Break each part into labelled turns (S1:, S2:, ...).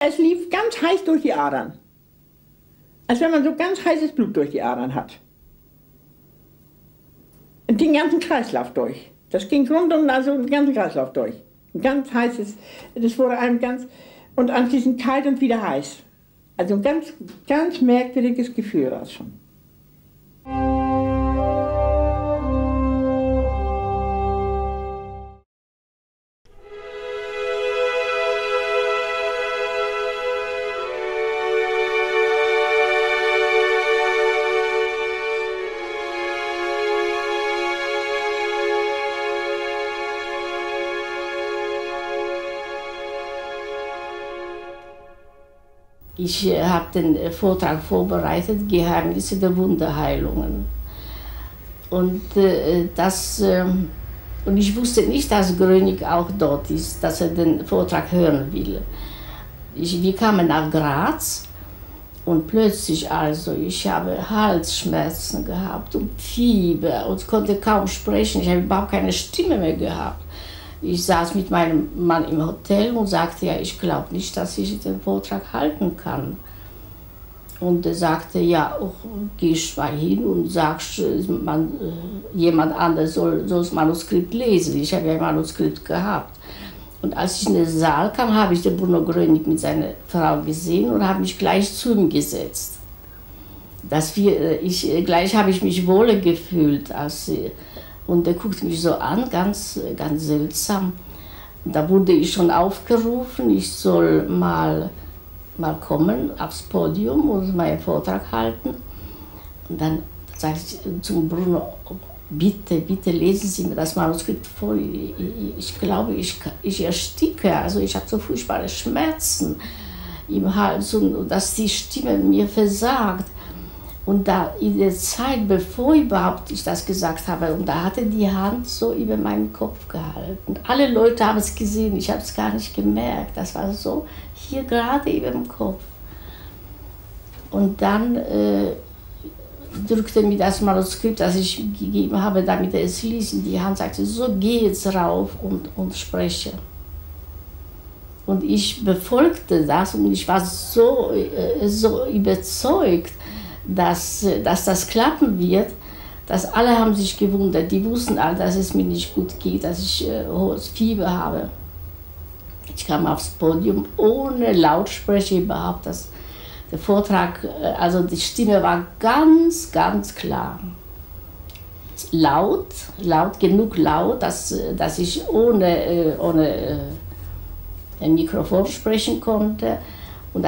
S1: Es lief ganz heiß durch die Adern. Als wenn man so ganz heißes Blut durch die Adern hat. Und den ganzen Kreislauf durch. Das ging rundum, also den ganzen Kreislauf durch. Ein ganz heißes, das wurde einem ganz, und anschließend kalt und wieder heiß. Also ein ganz, ganz merkwürdiges Gefühl war es schon.
S2: Ich habe den Vortrag vorbereitet, Geheimnisse der Wunderheilungen. Und ich wusste nicht, dass Grönig auch dort ist, dass er den Vortrag hören will. Wir kamen nach Graz und plötzlich ich habe Halsschmerzen gehabt und Fieber und konnte kaum sprechen. Ich habe überhaupt keine Stimme mehr gehabt. Ich saß mit meinem Mann im Hotel und sagte, ja, ich glaube nicht, dass ich den Vortrag halten kann. Und er sagte, ja, gehst mal hin und sagst, jemand anderes soll das Manuskript lesen. Ich habe ja ein Manuskript gehabt. Und als ich in den Saal kam, habe ich den Bruno Grönig mit seiner Frau gesehen und habe mich gleich zu ihm gesetzt. Gleich habe ich mich wohler gefühlt als sie. Und er guckte mich so an, ganz, ganz seltsam. Da wurde ich schon aufgerufen, ich soll mal kommen aufs Podium und meinen Vortrag halten. Und dann sagte ich zum Bruno, bitte, bitte lesen Sie mir das Manuskript vor. Ich glaube, ich ersticke. Also ich habe so furchtbare Schmerzen im Hals und dass die Stimme mir versagt. Und da in der Zeit, bevor überhaupt ich das gesagt habe, und da hatte die Hand so über meinen Kopf gehalten. Alle Leute haben es gesehen, ich habe es gar nicht gemerkt. Das war so hier gerade über dem Kopf. Und dann drückte mir das Manuskript, das ich gegeben habe, damit er es liest, in die Hand, sagte, so geh jetzt rauf und spreche. Und ich befolgte das und ich war so überzeugt, dass das klappen wird, dass alle haben sich gewundert. Die wussten alle, dass es mir nicht gut geht, dass ich hohes Fieber habe. Ich kam aufs Podium ohne Lautsprecher überhaupt. Der Vortrag, also die Stimme war ganz, ganz klar. Laut, genug laut, dass ich ohne ein Mikrofon sprechen konnte. Und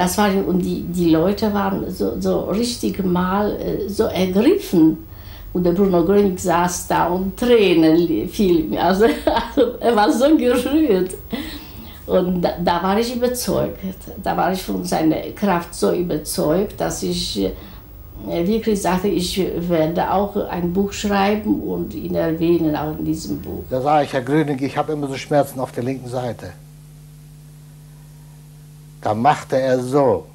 S2: die Leute waren so richtig mal so ergriffen. Und der Bruno Grönig saß da und Tränen fielen. Also er war so gerührt. Und da war ich überzeugt. Da war ich von seiner Kraft so überzeugt, dass ich wirklich sagte, ich werde auch ein Buch schreiben und ihn erwähnen, auch in diesem Buch.
S3: Da sage ich, Herr Grönig, ich habe immer so Schmerzen auf der linken Seite. Da machte er so.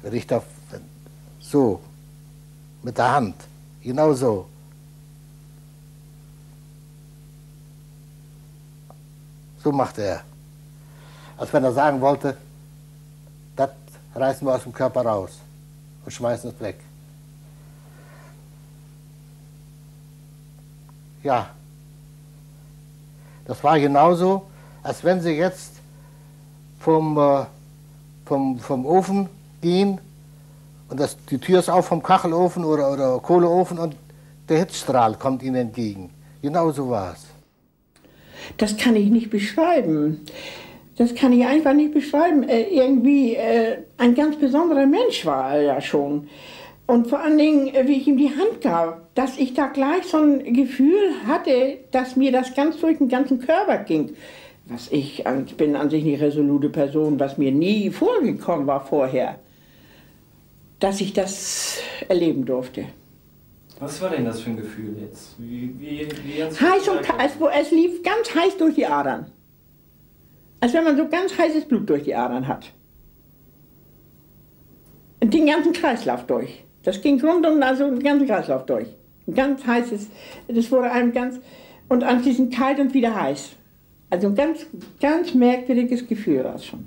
S3: Wenn ich da so, mit der Hand, genau so. So machte er. Als wenn er sagen wollte, das reißen wir aus dem Körper raus und schmeißen es weg. Ja, das war genauso, als wenn Sie jetzt vom Ofen gehen und die Tür ist auf vom Kachelofen oder Kohleofen und der Hitzstrahl kommt Ihnen entgegen. Genau so war es.
S1: Das kann ich nicht beschreiben. Das kann ich einfach nicht beschreiben. Irgendwie ein ganz besonderer Mensch war er ja schon. Und vor allen Dingen, wie ich ihm die Hand gab, dass ich da gleich so ein Gefühl hatte, dass mir das ganz durch den ganzen Körper ging. Ich bin an sich eine resolute Person, was mir nie vorgekommen war vorher, dass ich das erleben durfte.
S4: Was war denn das für ein Gefühl jetzt?
S1: Heiß und kalt, es lief ganz heiß durch die Adern. Als wenn man so ganz heißes Blut durch die Adern hat. Und den ganzen Kreislauf durch. Das ging rundum, also den ganzen Kreislauf durch. Ein ganz heißes, das wurde einem ganz, und anschließend kalt und wieder heiß. Also ein ganz, ganz merkwürdiges Gefühl war es schon.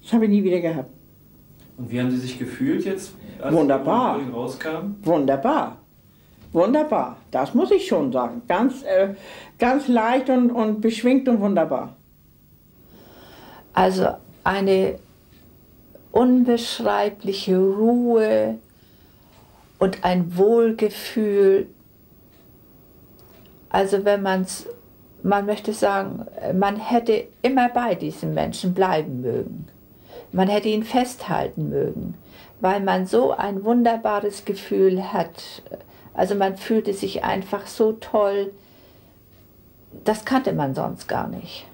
S1: Das habe ich nie wieder gehabt.
S4: Und wie haben Sie sich gefühlt jetzt, als
S1: Wunderbar.
S4: Sie rauskamen?
S1: Wunderbar. Wunderbar. Das muss ich schon sagen. Ganz, ganz leicht und beschwingt und wunderbar.
S5: Also eine unbeschreibliche Ruhe und ein Wohlgefühl. Also wenn man möchte sagen, man hätte immer bei diesem Menschen bleiben mögen. Man hätte ihn festhalten mögen, weil man so ein wunderbares Gefühl hat. Also man fühlte sich einfach so toll, das kannte man sonst gar nicht.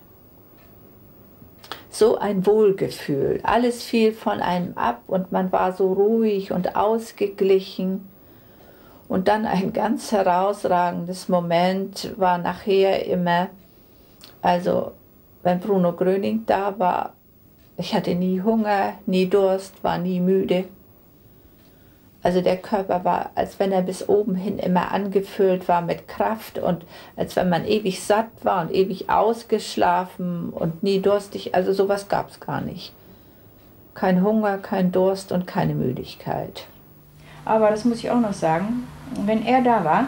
S5: So ein Wohlgefühl, alles fiel von einem ab und man war so ruhig und ausgeglichen. Und dann ein ganz herausragendes Moment war nachher immer, also wenn Bruno Gröning da war, ich hatte nie Hunger, nie Durst, war nie müde. Also der Körper war, als wenn er bis oben hin immer angefüllt war mit Kraft und als wenn man ewig satt war und ewig ausgeschlafen und nie durstig. Also sowas gab es gar nicht. Kein Hunger, kein Durst und keine Müdigkeit.
S6: Aber das muss ich auch noch sagen, wenn er da war,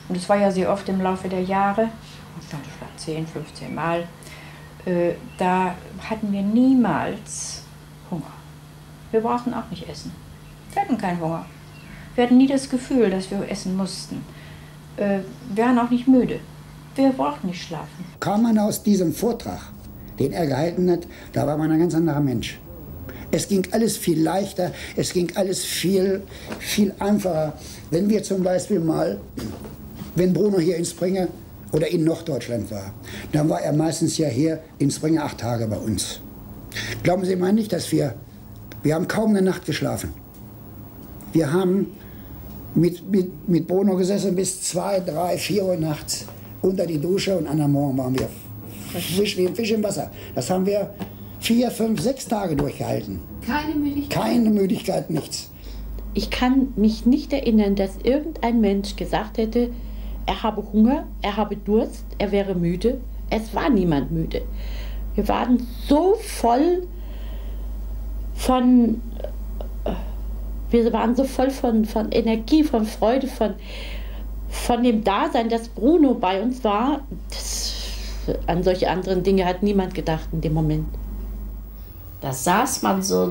S6: und es war ja sehr oft im Laufe der Jahre, 10, 15 Mal, da hatten wir niemals Hunger. Wir brauchten auch nicht essen. Wir hatten keinen Hunger. Wir hatten nie das Gefühl, dass wir essen mussten. Wir waren auch nicht müde. Wir brauchten nicht schlafen.
S7: Kam man aus diesem Vortrag, den er gehalten hat, da war man ein ganz anderer Mensch. Es ging alles viel leichter, es ging alles viel einfacher. Wenn wir zum Beispiel mal, wenn Bruno hier in Springe oder in Norddeutschland war, dann war er meistens ja hier in Springe 8 Tage bei uns. Glauben Sie mal nicht, dass wir haben kaum eine Nacht geschlafen. Wir haben mit Bruno gesessen bis 2, 3, 4 Uhr nachts unter die Dusche und am Morgen waren wir frisch wie ein Fisch im Wasser. Das haben wir 4, 5, 6 Tage durchgehalten.
S8: Keine Müdigkeit?
S7: Keine Müdigkeit, nichts.
S8: Ich kann mich nicht erinnern, dass irgendein Mensch gesagt hätte, er habe Hunger, er habe Durst, er wäre müde. Es war niemand müde. Wir waren so voll von Energie, von Freude, von dem Dasein, dass Bruno bei uns war. An solche anderen Dinge hat niemand gedacht in dem Moment.
S2: Da saß man so,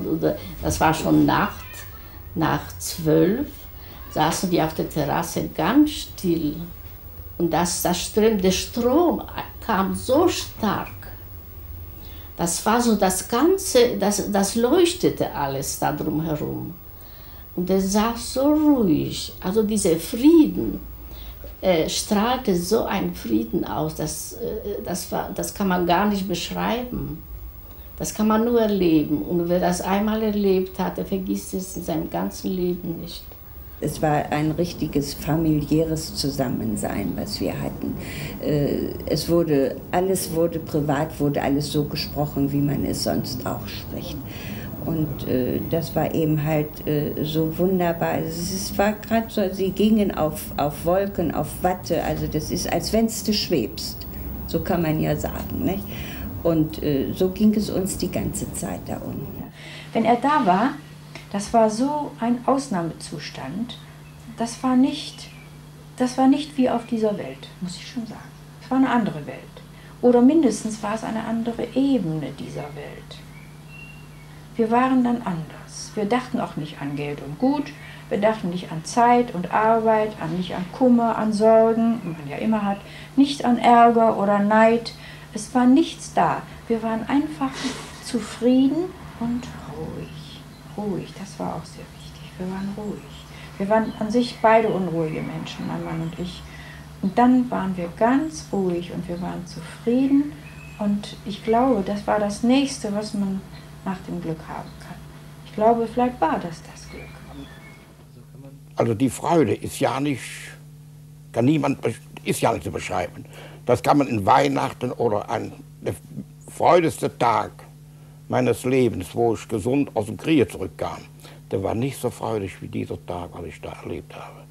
S2: das war schon nach 12, saßen die auf der Terrasse ganz still. Und der Strom kam so stark. Das war so das Ganze, das leuchtete alles da drumherum. Und er saß so ruhig, also dieser Frieden strahlte so einen Frieden aus, das kann man gar nicht beschreiben. Das kann man nur erleben. Und wer das einmal erlebt hat, der vergisst es in seinem ganzen Leben nicht.
S9: Es war ein richtiges familiäres Zusammensein, was wir hatten. Alles wurde privat, wurde alles so gesprochen, wie man es sonst auch spricht. Und das war eben halt so wunderbar. Es war gerade so, sie gingen auf Wolken, auf Watte. Also das ist, als wenn du schwebst. So kann man ja sagen, nicht? Und so ging es uns die ganze Zeit da unten.
S6: Wenn er da war, das war so ein Ausnahmezustand. Das war nicht wie auf dieser Welt, muss ich schon sagen. Es war eine andere Welt. Oder mindestens war es eine andere Ebene dieser Welt. Wir waren dann anders. Wir dachten auch nicht an Geld und Gut. Wir dachten nicht an Zeit und Arbeit, nicht an Kummer, an Sorgen, die man ja immer hat. Nicht an Ärger oder Neid. Es war nichts da. Wir waren einfach zufrieden und ruhig. Ruhig, das war auch sehr wichtig. Wir waren ruhig. Wir waren an sich beide unruhige Menschen, mein Mann und ich. Und dann waren wir ganz ruhig und wir waren zufrieden. Und ich glaube, das war das Nächste, was man nach dem Glück haben kann. Ich glaube, vielleicht war das Glück.
S10: Also die Freude ist ja nicht zu beschreiben. Das kann man in Weihnachten oder an der freudigste Tag meines Lebens, wo ich gesund aus dem Krieg zurückkam, der war nicht so freudig wie dieser Tag, was ich da erlebt habe.